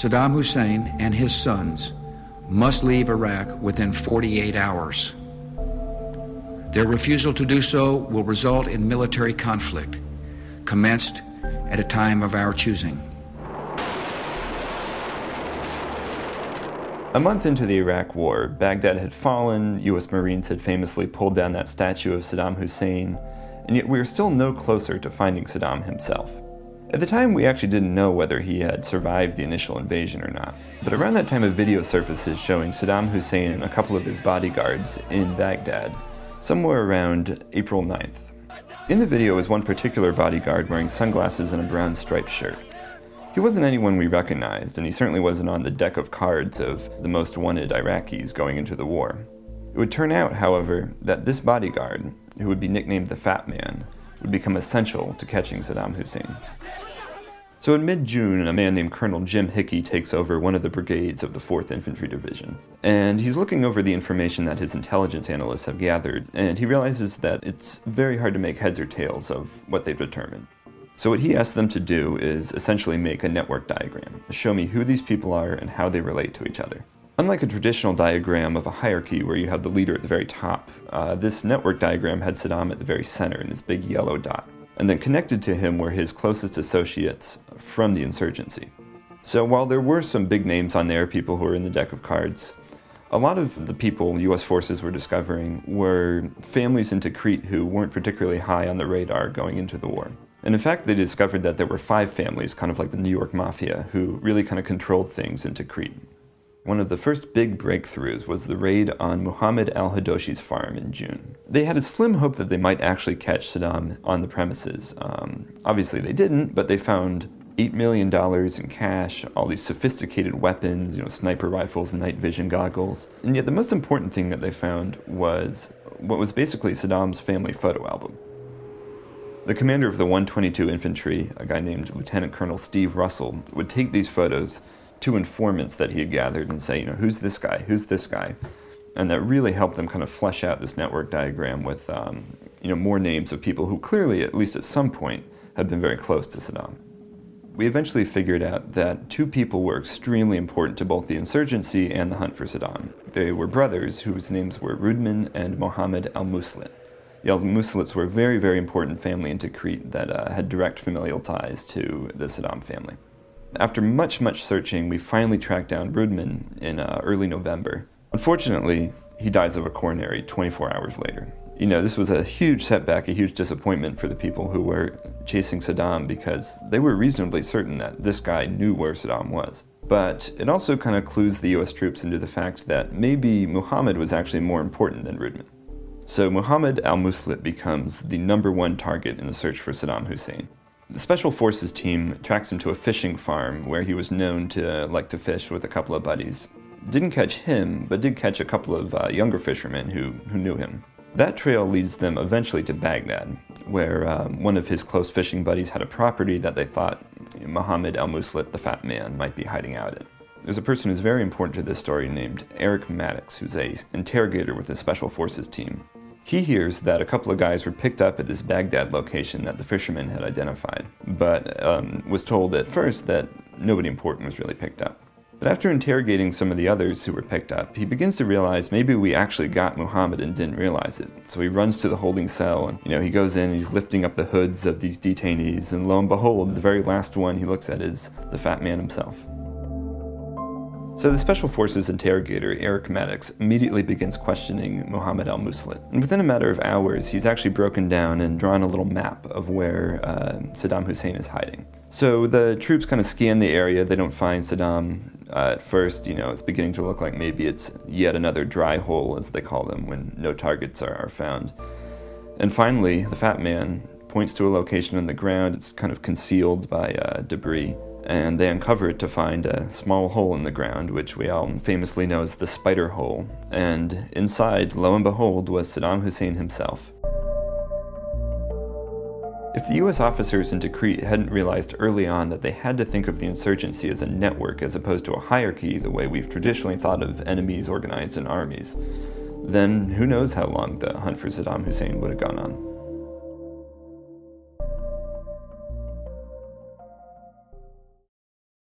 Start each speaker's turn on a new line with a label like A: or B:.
A: Saddam Hussein and his sons must leave Iraq within 48 hours. Their refusal to do so will result in military conflict, commenced at a time of our choosing.
B: A month into the Iraq War, Baghdad had fallen, U.S. Marines had famously pulled down that statue of Saddam Hussein, and yet we were still no closer to finding Saddam himself. At the time, we actually didn't know whether he had survived the initial invasion or not. But around that time, a video surfaces showing Saddam Hussein and a couple of his bodyguards in Baghdad, somewhere around April 9th. In the video is one particular bodyguard wearing sunglasses and a brown striped shirt. He wasn't anyone we recognized, and he certainly wasn't on the deck of cards of the most wanted Iraqis going into the war. It would turn out, however, that this bodyguard, who would be nicknamed the Fat Man, would become essential to catching Saddam Hussein. So in mid-June, a man named Colonel Jim Hickey takes over one of the brigades of the 4th Infantry Division. And he's looking over the information that his intelligence analysts have gathered, and he realizes that it's very hard to make heads or tails of what they've determined. So what he asks them to do is essentially make a network diagram, to show me who these people are and how they relate to each other. Unlike a traditional diagram of a hierarchy where you have the leader at the very top, this network diagram had Saddam at the very center in this big yellow dot. And then connected to him were his closest associates from the insurgency. So while there were some big names on there, people who were in the deck of cards, a lot of the people U.S. forces were discovering were families in Tikrit who weren't particularly high on the radar going into the war. And in fact, they discovered that there were 5 families, kind of like the New York Mafia, who really kind of controlled things in Tikrit. One of the first big breakthroughs was the raid on Muhammad al-Hadoshi's farm in June. They had a slim hope that they might actually catch Saddam on the premises. Obviously they didn't, but they found $8 million in cash, all these sophisticated weapons, sniper rifles, night vision goggles. And yet the most important thing that they found was what was basically Saddam's family photo album. The commander of the 122 Infantry, a guy named Lieutenant Colonel Steve Russell, would take these photos to informants that he had gathered and say, who's this guy, who's this guy? And that really helped them kind of flesh out this network diagram with, more names of people who clearly, at least at some point, had been very close to Saddam. We eventually figured out that 2 people were extremely important to both the insurgency and the hunt for Saddam. They were brothers whose names were Rudman and Mohammed al-Muslit. The al-Muslits were a very, very important family in Tikrit that had direct familial ties to the Saddam family. After much searching, we finally tracked down Rudman in early November. Unfortunately, he dies of a coronary 24 hours later. This was a huge setback, a huge disappointment for the people who were chasing Saddam because they were reasonably certain that this guy knew where Saddam was. But it also kind of clues the US troops into the fact that maybe Muhammad was actually more important than Rudman. So Muhammad al-Muslit becomes the #1 target in the search for Saddam Hussein. The Special Forces team tracks him to a fishing farm where he was known to like to fish with a couple of buddies. Didn't catch him, but did catch a couple of younger fishermen who knew him. That trail leads them eventually to Baghdad, where one of his close fishing buddies had a property that they thought Muhammad al-Muslit, the Fat Man, might be hiding out in. There's a person who's very important to this story named Eric Maddox, who's an interrogator with the Special Forces team. He hears that a couple of guys were picked up at this Baghdad location that the fishermen had identified, but was told at first that nobody important was really picked up. But after interrogating some of the others who were picked up, he begins to realize maybe we actually got Muhammad and didn't realize it. So he runs to the holding cell and, he goes in and he's lifting up the hoods of these detainees, and lo and behold, the very last one he looks at is the Fat Man himself. So the Special Forces interrogator, Eric Maddox, immediately begins questioning Muhammad al-Muslit. And within a matter of hours, he's actually broken down and drawn a little map of where Saddam Hussein is hiding. So the troops kind of scan the area. They don't find Saddam at first. It's beginning to look like maybe it's yet another dry hole, as they call them, when no targets are found. And finally, the Fat Man points to a location on the ground. It's kind of concealed by debris. And they uncover it to find a small hole in the ground, which we all famously know as the spider hole. And inside, lo and behold, was Saddam Hussein himself. If the US officers in Tikrit hadn't realized early on that they had to think of the insurgency as a network as opposed to a hierarchy the way we've traditionally thought of enemies organized in armies, then who knows how long the hunt for Saddam Hussein would have gone on.